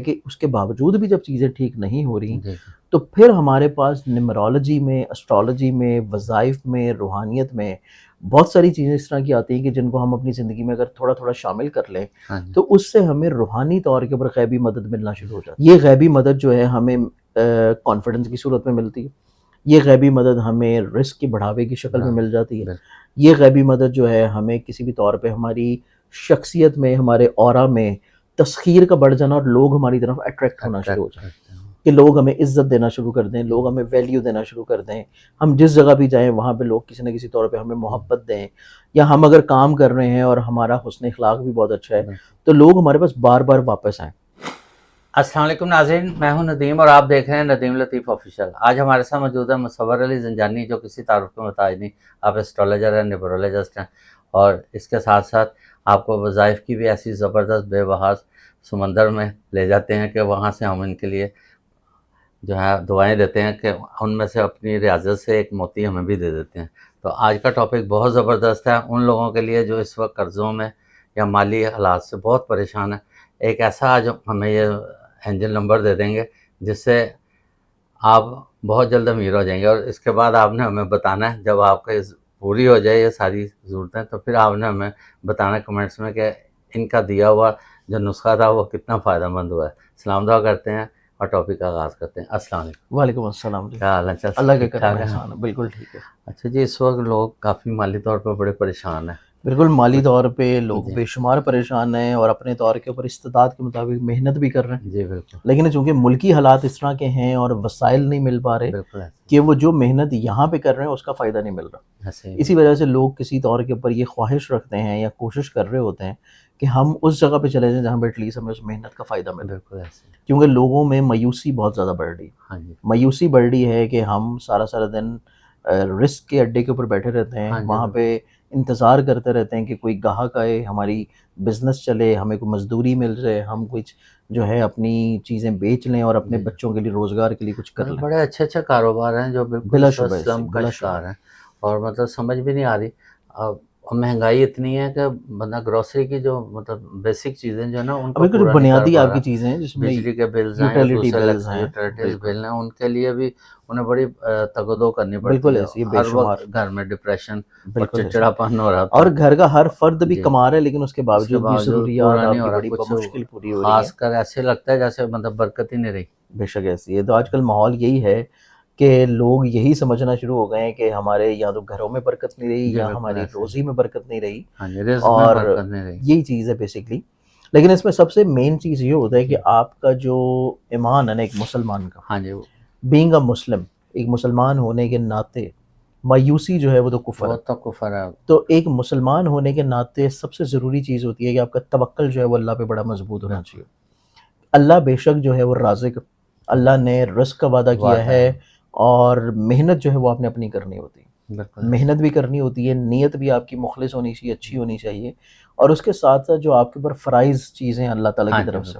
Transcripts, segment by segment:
کہ اس کے باوجود بھی جب چیزیں ٹھیک نہیں ہو رہی تو پھر ہمارے پاس نیمرولوجی میں، اسٹرالوجی میں، وظائف میں، روحانیت میں بہت ساری چیزیں اس طرح کی آتی ہیں کہ جن کو ہم اپنی زندگی میں اگر تھوڑا تھوڑا شامل کر لیں تو اس سے ہمیں روحانی طور کے اوپر غیبی مدد ملنا شروع ہو جاتی ہے. یہ غیبی مدد جو ہے ہمیں کانفیڈنس کی صورت میں ملتی ہے. یہ غیبی مدد ہمیں رزق کی بڑھاوے کی شکل میں مل جاتی ہے. یہ غیبی مدد جو ہے ہمیں کسی بھی طور پہ ہماری شخصیت میں، ہمارے اورا میں تسخیر کا بڑھ جانا اور لوگ ہماری طرف اٹریکٹ ہونا شروع ہو جائیں کہ لوگ ہمیں عزت دینا شروع کر دیں، لوگ ہمیں ویلیو دینا شروع کر دیں. ہم جس جگہ بھی جائیں وہاں پہ لوگ کسی نہ کسی طور پہ ہمیں محبت دیں، یا ہم اگر کام کر رہے ہیں اور ہمارا حسن اخلاق بھی بہت اچھا ہے تو لوگ ہمارے پاس بار بار واپس آئیں. السلام علیکم ناظرین، میں ہوں ندیم اور آپ دیکھ رہے ہیں ندیم لطیف آفیشیل. آج ہمارے ساتھ موجود ہے مصور علی زنجانی، جو کسی تعارف کے محتاج نہیں. آپ اسٹرالوجر ہیں، نیورولوجسٹ ہیں، اور اس کے ساتھ ساتھ آپ کو وظائف کی بھی ایسی زبردست بے بہا سمندر میں لے جاتے ہیں کہ وہاں سے ہم ان کے لیے جو ہے دعائیں دیتے ہیں کہ ان میں سے اپنی ریاضت سے ایک موتی ہمیں بھی دے دیتے ہیں. تو آج کا ٹاپک بہت زبردست ہے ان لوگوں کے لیے جو اس وقت قرضوں میں یا مالی حالات سے بہت پریشان ہیں. ایک ایسا آج ہمیں یہ اینجل نمبر دے دیں گے جس سے آپ بہت جلد امیر ہو جائیں گے، اور اس کے بعد آپ نے ہمیں بتانا ہے جب آپ کا پوری ہو جائے یہ ساری ضرورتیں تو پھر آپ نے ہمیں بتانا ہے کمنٹس میں کہ ان کا دیا ہوا جو نسخہ تھا وہ کتنا فائدہ مند ہوا ہے. سلام دعا کرتے ہیں اور ٹاپک کا آغاز کرتے ہیں. السلام علیکم. وعلیکم السلام. کیا حال ہے؟ اللہ کے کرم احسان ہے. بالکل ٹھیک ہے. اچھا جی، اس وقت لوگ کافی مالی طور پر بڑے پریشان ہیں. بالکل مالی طور پہ لوگ بے شمار پریشان ہیں اور اپنے طور کے اوپر استطاعت کے مطابق محنت بھی کر رہے ہیں. جی بالکل. لیکن چونکہ ملکی حالات اس طرح کے ہیں اور وسائل نہیں مل پا رہے کہ وہ جو محنت یہاں پہ کر رہے ہیں اس کا فائدہ نہیں مل رہا. اسی وجہ سے لوگ کسی طور کے اوپر یہ خواہش رکھتے ہیں یا کوشش کر رہے ہوتے ہیں کہ ہم اس جگہ پہ چلے جائیں جہاں پہ ایٹ لیسٹ ہمیں اس محنت کا فائدہ ملے. کیونکہ لوگوں میں مایوسی بہت زیادہ بڑھ رہی ہے. مایوسی بڑھ رہی ہے کہ ہم سارا دن رسک کے اڈے کے اوپر بیٹھے رہتے ہیں، وہاں پہ انتظار کرتے رہتے ہیں کہ کوئی گاہک آئے، ہماری بزنس چلے، ہمیں کوئی مزدوری مل جائے، ہم کچھ جو ہے اپنی چیزیں بیچ لیں اور اپنے بچوں کے لیے روزگار کے لیے کچھ کر لیں. بڑے اچھے اچھے کاروبار ہیں جو بالکل اسلم کا شکار ہیں، اور مطلب سمجھ بھی نہیں آ رہی. اب مہنگائی اتنی ہے کہ بندہ گروسری کی جو مطلب بیسک چیزیں جو ہے نا ان کو کچھ بنیادی آپ کی چیزیں ہیں جس میں بجلی کے بلز ہیں، یوٹیلیٹیز بل ہیں، ان کے لیے بھی انہیں بڑی تگدو کرنی پڑتی ہے. ہر وقت گھر میں ڈپریشن اور چڑچڑاپن ہو رہا اور گھر کا ہر فرد بھی کما رہا ہے لیکن اس کے باوجود بھی ضروریات آپ کی بڑی مشکل پوری ہو رہی ہے. خاص کر ایسے لگتا ہے جیسے مطلب برکت ہی نہیں رہی. بے شک ایسی ہے. تو آج کل ماحول یہی ہے کہ لوگ یہی سمجھنا شروع ہو گئے ہیں کہ ہمارے یا تو گھروں میں برکت نہیں رہی یا ہماری روزی میں برکت نہیں رہی، اور یہی چیز ہے بیسکلی. لیکن اس میں سب سے مین چیز یہ ہوتا ہے کہ آپ کا جو ایمان ہے نا ایک مسلمان کا، بینگ اے مسلم، ایک مسلمان ہونے کے ناطے مایوسی جو ہے وہ تو کفر ہے. تو ایک مسلمان ہونے کے ناطے سب سے ضروری چیز ہوتی ہے کہ آپ کا توکل جو ہے وہ اللہ پہ بڑا مضبوط ہونا چاہیے. اللہ بے شک جو ہے وہ رازق، اللہ نے رزق کا وعدہ کیا ہے، اور محنت جو ہے وہ آپ نے اپنی کرنی ہوتی ہے. محنت بھی کرنی ہوتی ہے، نیت بھی آپ کی مخلص ہونی چاہیے، اچھی ہونی چاہیے، اور اس کے ساتھ ساتھ جو آپ کے اوپر فرائض چیزیں اللہ تعالیٰ کی طرف سے،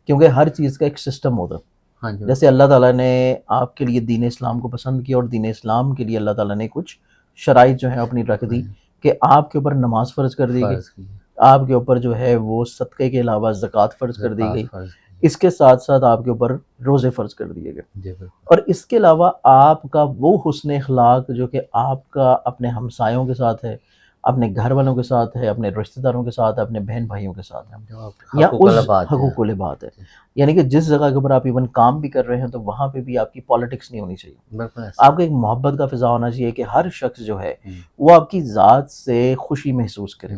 کیونکہ ہر چیز کا ایک سسٹم ہوتا ہے. جیسے اللہ تعالیٰ نے آپ کے لیے دین اسلام کو پسند کیا اور دین اسلام کے لیے اللہ تعالیٰ نے کچھ شرائط جو ہیں اپنی رکھ دی کہ آپ کے اوپر نماز فرض کر دی گئی، آپ کے اوپر جو ہے وہ صدقے کے علاوہ زکوٰۃ فرض کر دی گئی، اس کے ساتھ ساتھ آپ کے اوپر روزے فرض کر دیے گئے، اور اس کے علاوہ آپ کا وہ حسن اخلاق جو کہ آپ کا اپنے ہمسایوں کے ساتھ ہے، اپنے گھر والوں کے ساتھ ہے، اپنے رشتہ داروں کے ساتھ ہے، اپنے بہن بھائیوں کے ساتھ ہے، یا اس حقوق العباد ہے. یعنی کہ جس جگہ کے اوپر آپ ایون کام بھی کر رہے ہیں تو وہاں پہ بھی آپ کی پالیٹکس نہیں ہونی چاہیے. آپ کو ایک محبت کا فضا ہونا چاہیے کہ ہر شخص جو ہے وہ آپ کی ذات سے خوشی محسوس کرے.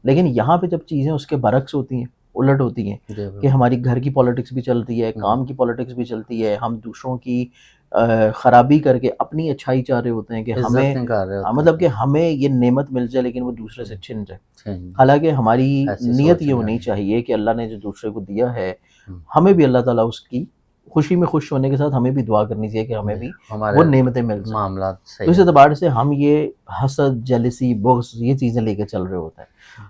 لیکن یہاں پہ جب چیزیں اس کے برعکس ہوتی ہیں، الٹ ہوتی ہیں کہ ہماری گھر کی پالیٹکس بھی چلتی ہے، کام کی پالیٹکس بھی چلتی ہے، ہم دوسروں کی خرابی کر کے اپنی اچھائی چاہ رہے ہوتے ہیں کہ ہمیں مطلب کہ ہمیں یہ نعمت مل جائے لیکن وہ دوسرے سے چھن جائے. حالانکہ ہماری نیت یہ ہونی چاہیے کہ اللہ نے جو دوسرے کو دیا ہے ہمیں بھی اللہ تعالیٰ اس کی خوشی میں خوش ہونے کے ساتھ ہمیں بھی دعا کرنی چاہیے کہ ہمیں بھی وہ نعمتیں مل جائیں. معاملات تو اس اعتبار سے ہم یہ حسد، جیلسی، بغض یہ چیزیں لے کے چل رہے ہوتے ہیں.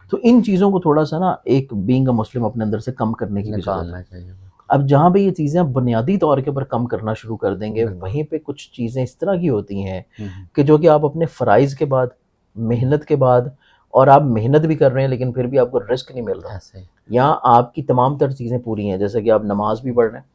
تو ان چیزوں کو تھوڑا سا نا ایک بینگ اے مسلم اپنے اندر سے کم کرنے کی بھی ضرورت ہے. اب جہاں پہ یہ چیزیں بنیادی طور کے اوپر کم کرنا شروع کر دیں گے وہیں پہ کچھ چیزیں اس طرح کی ہوتی ہیں کہ جو کہ آپ اپنے فرائض کے بعد، محنت کے بعد اور آپ محنت بھی کر رہے ہیں لیکن پھر بھی آپ کو رزق نہیں مل رہا. یہاں آپ کی تمام تر چیزیں پوری ہیں، جیسے کہ آپ نماز بھی پڑھ رہے ہیں،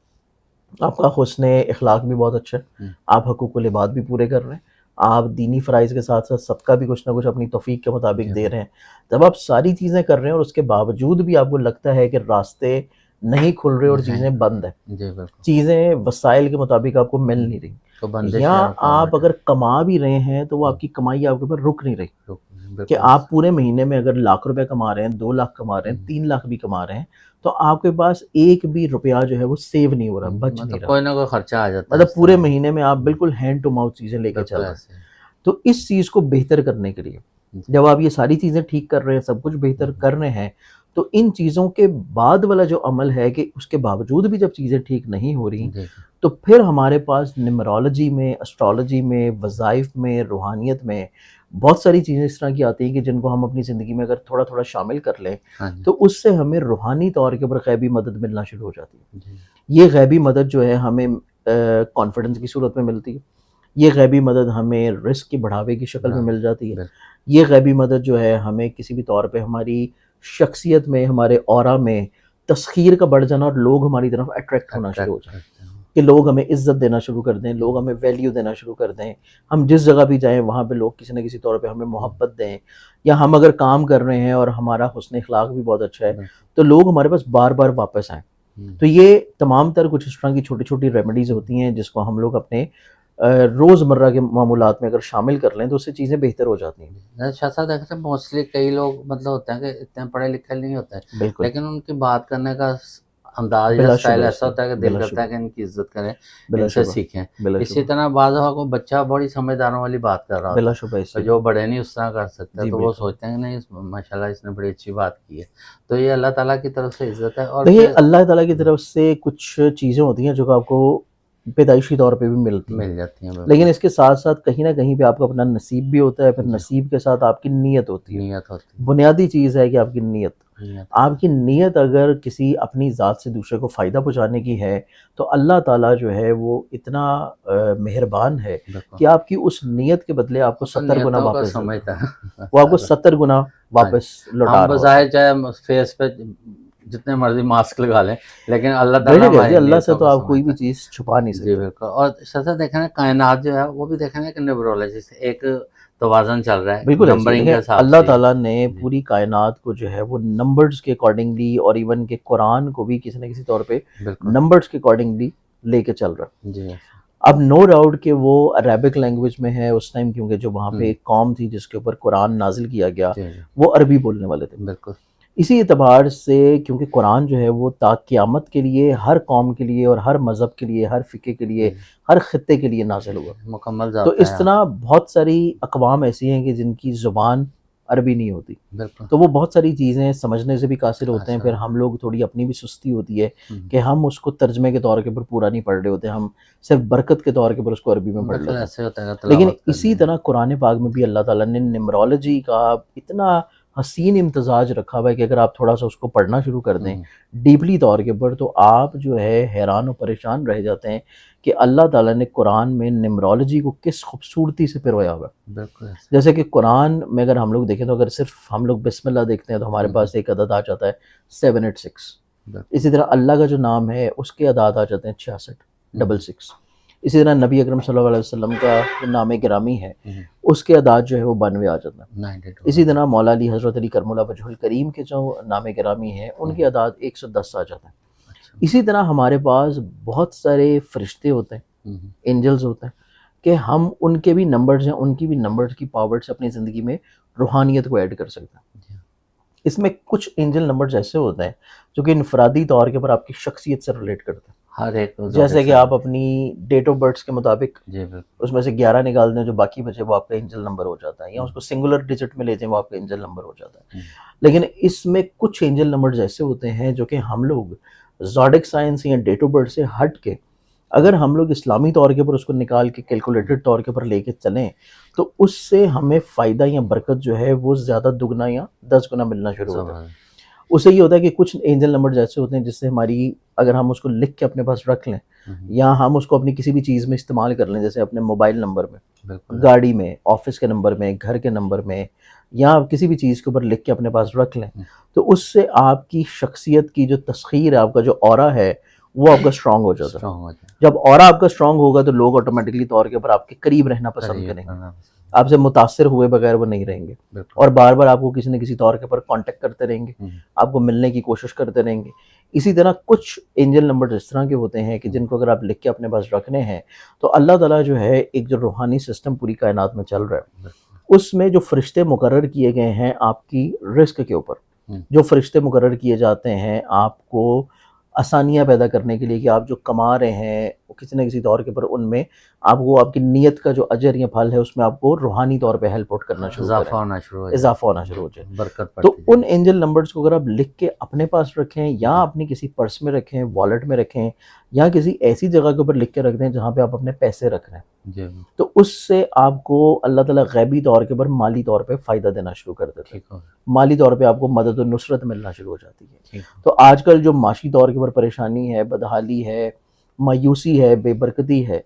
آپ کا حسن اخلاق بھی بہت اچھا ہے، آپ حقوق العباد بھی پورے کر رہے ہیں، آپ دینی فرائض کے ساتھ ساتھ صدقہ بھی کچھ نہ کچھ اپنی توفیق کے مطابق دے رہے ہیں. جب آپ ساری چیزیں کر رہے ہیں اور اس کے باوجود بھی آپ کو لگتا ہے کہ راستے نہیں کھل رہے اور چیزیں بند ہیں، چیزیں وسائل کے مطابق آپ کو مل نہیں رہی، یا آپ اگر کما بھی رہے ہیں تو وہ آپ کی کمائی آپ کے اوپر رک نہیں رہی، کہ آپ پورے مہینے میں اگر لاکھ روپے کما رہے ہیں، 2 لاکھ کما رہے ہیں، 3 لاکھ بھی کما رہے ہیں، تو آپ کے پاس ایک بھی روپیہ جو ہے وہ سیو نہیں ہو رہا، بچ نہیں رہا، کوئی نہ کوئی خرچہ آ جاتا ہے، مطلب پورے مہینے میں آپ بالکل ہینڈ ٹو ماؤتھ چیزیں لے کے چل رہے ہیں. تو اس چیز کو بہتر کرنے کے لیے جب آپ یہ ساری چیزیں ٹھیک کر رہے ہیں، سب کچھ بہتر کر رہے ہیں، تو ان چیزوں کے بعد والا جو عمل ہے کہ اس کے باوجود بھی جب چیزیں ٹھیک نہیں ہو رہی، تو پھر ہمارے پاس نیمرولوجی میں، اسٹرالوجی میں، وظائف میں، روحانیت میں بہت ساری چیزیں اس طرح کی آتی ہیں کہ جن کو ہم اپنی زندگی میں اگر تھوڑا تھوڑا شامل کر لیں تو اس سے ہمیں روحانی طور کے اوپر غیبی مدد ملنا شروع ہو جاتی ہے. یہ غیبی مدد جو ہے ہمیں کانفیڈنس کی صورت میں ملتی ہے، یہ غیبی مدد ہمیں رزق کی بڑھاوے کی شکل میں مل جاتی ہے، یہ غیبی مدد جو ہے ہمیں کسی بھی طور پہ ہماری شخصیت میں، ہمارے اورا میں تسخیر کا بڑھ جانا اور لوگ ہماری طرف اٹریکٹ ہونا شروع ہو جائیں، کہ لوگ ہمیں عزت دینا شروع کر دیں، لوگ ہمیں ویلیو دینا شروع کر دیں، ہم جس جگہ بھی جائیں وہاں پہ لوگ کسی نہ کسی طور پہ ہمیں محبت دیں، یا ہم اگر کام کر رہے ہیں اور ہمارا حسن اخلاق بھی بہت اچھا ہے تو لوگ ہمارے پاس بار بار واپس آئیں. تو یہ تمام تر کچھ اس طرح کی چھوٹی چھوٹی ریمیڈیز ہوتی ہیں جس کو ہم لوگ اپنے روز مرہ کے معمولات میں اگر شامل کر لیں تو اس سے چیزیں بہتر ہو جاتی ہیں. شاہ صاحب دیکھتے ہیں موسٹلی کئی لوگ مطلب ہوتے ہیں کہ اتنے پڑھے لکھے نہیں ہوتے ہیں، بالکل، لیکن ان کی بات کرنے کا انداز یا اسٹائل ایسا ہوتا ہے کہ دل کرتا ہے کہ ان کی عزت کریں، ان سے سیکھیں. اسی طرح بعض کو بچہ بڑی سمجھداروں والی بات کر رہا ہوتا ہے، جو بڑے نہیں اس طرح کر سکتے، تو وہ سوچتے ہیں کہ نہیں ماشاءاللہ اس نے بڑی اچھی بات کی ہے. تو یہ اللہ تعالیٰ کی طرف سے عزت ہے. اور دیکھیے اللہ تعالیٰ کی طرف سے کچھ چیزیں ہوتی ہیں جو آپ کو پیدائشی طور پہ بھی مل جاتی ہیں، لیکن اس کے ساتھ ساتھ کہیں نہ کہیں پہ آپ کو اپنا نصیب بھی ہوتا ہے، پھر نصیب کے ساتھ آپ کی نیت ہوتی ہے. بنیادی چیز ہے کہ آپ کی نیت اگر کسی اپنی ذات سے دوسرے کو فائدہ پہنچانے کی ہے تو اللہ تعالیٰ جو ہے وہ اتنا مہربان ہے کہ آپ کی اس نیت کے بدلے آپ کو 70 گنا واپس وہ آپ کو 70 گنا واپس لوٹا رہا ہے. چاہے فیس پہ جتنے مرضی ماسک لگا لیں لیکن اللہ تعالیٰ اللہ سے تو آپ کوئی بھی چیز چھپا نہیں سکتے. بالکل. اور سر دیکھیں کائنات جو ہے وہ بھی دیکھیں کہ نیورولوجی سے ایک توازن چل رہا ہے. بالکل اللہ تعالیٰ نے پوری کائنات کو جو ہے وہ نمبرز کے اکارڈنگلی، اور ایون کہ قرآن کو بھی کسی نہ کسی طور پہ نمبرز کے اکارڈنگلی لے کے چل رہا ہے. اب نو ڈاؤٹ کہ وہ عربک لینگویج میں ہے اس ٹائم، کیونکہ جو وہاں پہ ایک قوم تھی جس کے اوپر قرآن نازل کیا گیا وہ عربی بولنے والے تھے. بالکل. اسی اعتبار سے کیونکہ قرآن جو ہے وہ تا قیامت کے لیے ہر قوم کے لیے اور ہر مذہب کے لیے، ہر فقہ کے لیے، ہر خطے کے لیے نازل ہوا مکمل. تو اس طرح بہت ساری اقوام ایسی ہیں کہ جن کی زبان عربی نہیں ہوتی، تو وہ بہت ساری چیزیں سمجھنے سے بھی قاصر ہوتے ہیں. پھر ہم لوگ تھوڑی اپنی بھی سستی ہوتی ہے کہ ہم اس کو ترجمے کے طور کے اوپر پورا نہیں پڑھ رہے ہوتے، ہم صرف برکت کے طور کے اوپر اس کو عربی میں پڑھ لیتے ہیں. لیکن اسی طرح قرآن پاک میں بھی اللہ تعالیٰ نے نیمرولوجی کا اتنا حسین امتزاج رکھا ہوا ہے کہ اگر آپ تھوڑا سا اس کو پڑھنا شروع کر دیں ڈیپلی طور کے اوپر تو آپ جو ہے حیران و پریشان رہ جاتے ہیں کہ اللہ تعالیٰ نے قرآن میں نیمرولوجی کو کس خوبصورتی سے پرویا ہوا ہے. بالکل. جیسے کہ قرآن میں اگر ہم لوگ دیکھیں تو اگر صرف ہم لوگ بسم اللہ دیکھتے ہیں تو ہمارے پاس ایک عدد آ جاتا ہے 786. اسی طرح اللہ کا جو نام ہے اس کے عدد آ جاتے ہیں 66. اسی طرح نبی اکرم صلی اللہ علیہ وسلم کا نام گرامی ہے اس کے اعداد جو ہے وہ 92 آ جاتا ہے. اسی طرح مولا علی حضرت علی کرم اللہ وجہ الکریم کے جو نام گرامی ہیں ان کے اعداد 110 آ جاتا ہے. اسی طرح ہمارے پاس بہت سارے فرشتے ہوتے ہیں، اینجلز ہوتے ہیں کہ ہم ان کے بھی نمبرز ہیں، ان کی بھی نمبرز کی پاور سے اپنی زندگی میں روحانیت کو ایڈ کر سکتے ہیں. اس میں کچھ اینجل نمبرز ایسے ہوتے ہیں جو کہ انفرادی طور کے اوپر آپ کی شخصیت سے ریلیٹ کرتے ہیں. ہر ایک جیسے کہ آپ اپنی ڈیٹ آف برتھ کے مطابق اس میں سے 11 نکال دیں، جو باقی بچے وہ آپ کا اینجل نمبر ہو جاتا ہے، یا اس کو سنگولر ڈیجٹ میں لے جائیں وہ آپ کا اینجل نمبر ہو جاتا ہے. لیکن اس میں کچھ اینجل نمبرز ایسے ہوتے ہیں جو کہ ہم لوگ زوڈک سائنس یا ڈیٹ آف برتھ سے ہٹ کے اگر ہم لوگ اسلامی طور کے اوپر اس کو نکال کے کیلکولیٹڈ طور کے اوپر لے کے چلیں تو اس سے ہمیں فائدہ یا برکت جو ہے وہ زیادہ دگنا یا 10 گنا ملنا شروع ہوتا ہے. اس سے یہ ہوتا ہے کہ کچھ اینجل نمبر ایسے ہوتے ہیں جس سے ہماری اگر ہم اس کو لکھ کے اپنے پاس رکھ لیں یا ہم اس کو اپنی کسی بھی چیز میں استعمال کر لیں، جیسے اپنے موبائل نمبر میں، گاڑی میں، آفس کے نمبر میں، گھر کے نمبر میں، یا کسی بھی چیز کے اوپر لکھ کے اپنے پاس رکھ لیں، تو اس سے آپ کی شخصیت کی جو تسخیر ہے، آپ کا جو اورا ہے وہ آپ کا اسٹرانگ ہو جاتا ہے. جب اورا آپ کا اسٹرانگ ہوگا تو لوگ آٹومیٹکلی طور کے اوپر آپ کے قریب رہنا پسند کریں گے، آپ سے متاثر ہوئے بغیر وہ نہیں رہیں گے، اور بار بار آپ کو کسی نہ کسی طور کے اوپر کانٹیکٹ کرتے رہیں گے، آپ کو ملنے کی کوشش کرتے رہیں گے. اسی طرح کچھ اینجل نمبر اس طرح کے ہوتے ہیں کہ جن کو اگر آپ لکھ کے اپنے پاس رکھنے ہیں تو اللہ تعالیٰ جو ہے ایک جو روحانی سسٹم پوری کائنات میں چل رہا ہے، اس میں جو فرشتے مقرر کیے گئے ہیں آپ کی رزق کے اوپر، جو فرشتے مقرر کیے جاتے ہیں آپ کو آسانیاں پیدا کرنے کے لیے کہ آپ جو کما رہے ہیں کسی نہ کسی طور کے پر ان میں آپ کو آپ کی نیت کا جو اجر یا پھل ہے اس میں آپ کو روحانی طور پہ ہیلپ آؤٹ کرنا شروع اضافہ ہونا شروع ہو جائے برکت. تو ان اینجل نمبرز کو اگر آپ لکھ کے اپنے پاس رکھیں یا اپنی کسی پرس میں رکھیں، والیٹ میں رکھیں، یا کسی ایسی جگہ کے اوپر لکھ کے رکھ دیں جہاں پہ آپ اپنے پیسے رکھ رہے ہیں، تو اس سے آپ کو اللہ تعالیٰ غیبی طور کے اوپر مالی طور پہ فائدہ دینا شروع کر دیتا ہے، مالی طور پہ آپ کو مدد و نصرت ملنا شروع ہو جاتی ہے. تو آج کل جو معاشی طور کے اوپر پریشانی ہے، بدحالی ہے، مایوسی ہے، بے برکتی ہے،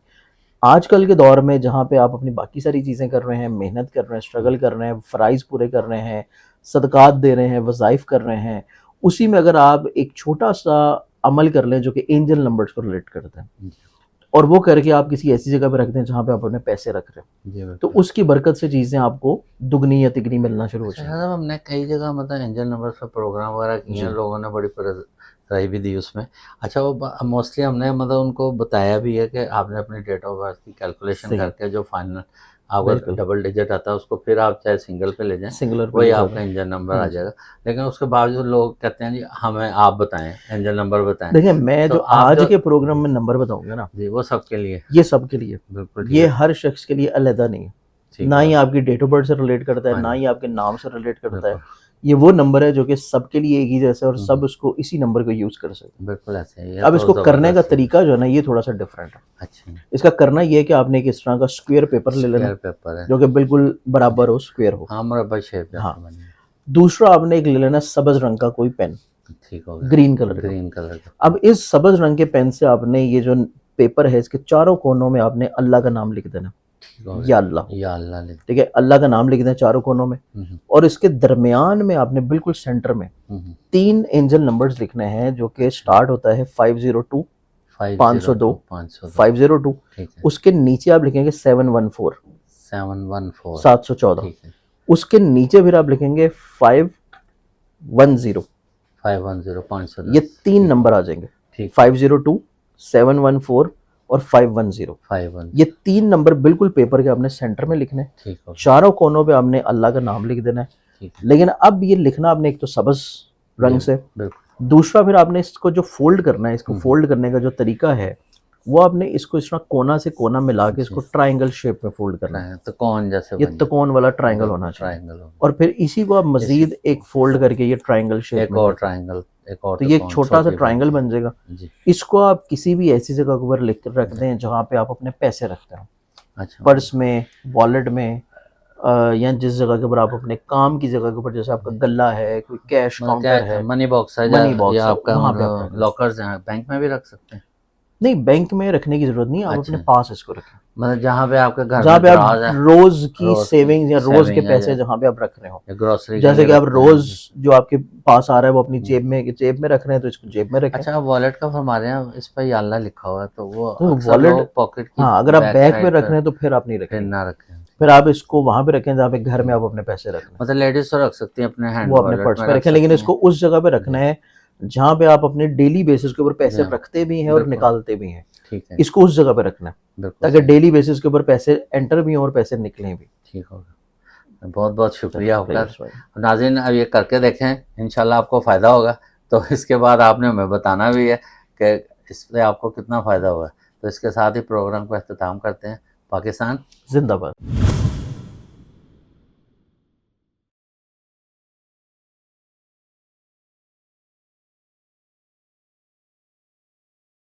آج کل کے دور میں جہاں پہ آپ اپنی باقی ساری چیزیں کر رہے ہیں، محنت کر رہے ہیں، اسٹرگل کر رہے ہیں، فرائض پورے کر رہے ہیں، صدقات دے رہے ہیں، وظائف کر رہے ہیں، اسی میں اگر آپ ایک چھوٹا سا عمل کر لیں جو کہ اینجل نمبرز کو ریلیٹ کرتے ہیں اور وہ کر کے آپ کسی ایسی جگہ پہ رکھ دیں جہاں پہ آپ اپنے پیسے رکھ رہے ہیں، تو اس کی برکت سے چیزیں آپ کو دگنی یا تگنی ملنا شروع ہو جائیں. ہم نے کئی جگہ مطلب اینجل نمبر پر پروگرام وغیرہ کیے ہیں، لوگوں نے بڑی رائے بھی دی اس میں. اچھا وہ موسٹلی ہم نے مطلب ان کو بتایا بھی ہے کہ آپ نے اپنی ڈیٹ آف برتھ کی کیلکولیشن کر کے جو فائنل آپ کا ڈبل ڈیجٹ آتا ہے اس کو پھر آپ چاہے سنگل پہ لے جائیں، وہی آپ کا اینجل نمبر آ جائے گا. لیکن اس کے باوجود لوگ کہتے ہیں جی ہمیں آپ بتائیں اینجل نمبر بتائیں. دیکھیں میں جو آج کے پروگرام میں نمبر بتاؤں گا نا جی وہ سب کے لیے، یہ سب کے لیے، بالکل یہ ہر شخص کے لیے علیحدہ نہیں ہے، نہ ہی آپ کی ڈیٹ آف برتھ سے ریلیٹ کرتا ہے، نہ ہی آپ کے نام سے ریلیٹ کرتا ہے. یہ وہ نمبر ہے جو کہ سب کے لیے ایک ہی جیسا ہے اور سب اس کو اسی نمبر کو یوز کر سکتے ہیں. بالکل ایسے ہی. اب اس کو کرنے کا طریقہ جو ہے نا یہ تھوڑا سا ڈفرینٹ ہے. اچھا اس کا کرنا یہ ہے کہ آپ نے ایک اس طرح کا اسکوئر پیپر لے لینا جو کہ بالکل برابر ہو، اسکوئر ہو، مربع شیپ. ہاں. دوسرا آپ نے ایک لے لینا سبز رنگ کا کوئی پین، گرین کلر. اب اس سبز رنگ کے پین سے آپ نے یہ جو پیپر ہے اس کے چاروں کونوں میں آپ نے اللہ کا نام لکھ دینا، یا اللہ، ٹھیک ہے، اللہ کا نام لکھ دیں چاروں کونوں میں. اور اس کے درمیان میں آپ نے بالکل سینٹر میں 3 اینجل نمبرز لکھنے ہیں جو کہ سٹارٹ ہوتا ہے 502 502 502. اس کے نیچے آپ لکھیں گے 714 714. اس کے نیچے پھر آپ لکھیں گے 510 یہ 3 نمبر آ جائیں گے، 502 714 اور 510. یہ 3 نمبر بالکل پیپر کے آپ نے سینٹر میں لکھنے، چاروں کونوں پہ آپ نے اللہ کا نام لکھ دینا ہے. لیکن اب یہ لکھنا آپ نے ایک تو سبز رنگ سے، دوسرا پھر آپ نے اس کو جو فولڈ کرنا ہے، اس کو فولڈ کرنے کا جو طریقہ ہے وہ آپ نے اس کو اس طرح کونا سے کونا ملا کے اس کو ٹرائنگل شیپ میں فولڈ کرنا ہے، تکون جیسے، یہ تکون والا ٹرائنگل ہونا چاہیے. اور پھر اسی کو آپ مزید ایک فولڈ کر کے یہ ٹرائنگل شیپ میں، تو یہ ایک چھوٹا سا ٹرائنگل بن جائے گا. اس کو آپ کسی بھی ایسی جگہ کے اوپر لکھ کر رکھ دیں جہاں پہ آپ اپنے پیسے رکھتے ہیں، پرس میں، والیٹ میں، یا جس جگہ کے اوپر آپ اپنے کام کی جگہ کے اوپر، جیسے آپ کا گلہ ہے، کوئی کیش کاؤنٹر ہے، منی باکس ہے، یا آپ کا لاکرز ہیں، بینک میں بھی رکھ سکتے ہیں. نہیں بینک میں رکھنے کی ضرورت نہیں، آپ اپنے پاس اس کو رکھیں، مطلب جہاں پہ آپ کے گھر جہاں پہ آپ روز کی سیونگز یا روز کے پیسے جہاں پہ آپ رکھ رہے ہو، جیسے کہ آپ روز جو آپ کے پاس آ رہا ہے وہ اپنی جیب میں رکھ رہے ہیں تو اس کو جیب میں رکھیں. اچھا والیٹ کا فرما رہے ہیں اس پہ یا اللہ لکھا ہوا ہے تو وہ والیٹ پاکٹ، ہاں اگر آپ بیگ میں رکھ رہے ہیں تو پھر آپ نہیں رکھیں، نہ رکھیں، پھر آپ اس کو وہاں پہ رکھیں جہاں پہ گھر میں آپ اپنے پیسے رکھیں. مطلب لیڈیز تو رکھ سکتی ہیں اپنے ہینڈ، وہ اپنے پرس میں رکھیں، لیکن اس کو اس جگہ پہ رکھنا ہے جہاں پہ آپ اپنے ڈیلی بیسس کے اوپر پیسے رکھتے بھی ہیں اور نکالتے بھی ہیں. اس کو اس جگہ پہ رکھنا ہے تاکہ ڈیلی بیسس کے اوپر پیسے انٹر بھی ہوں اور پیسے نکلیں بھی. ٹھیک ہوگا، بہت بہت شکریہ آپ کا. ناظرین اب یہ کر کے دیکھیں، انشاءاللہ آپ کو فائدہ ہوگا. تو اس کے بعد آپ نے ہمیں بتانا بھی ہے کہ اس سے آپ کو کتنا فائدہ ہوا ہے. تو اس کے ساتھ ہی پروگرام کو اختتام کرتے ہیں. پاکستان زندہ باد.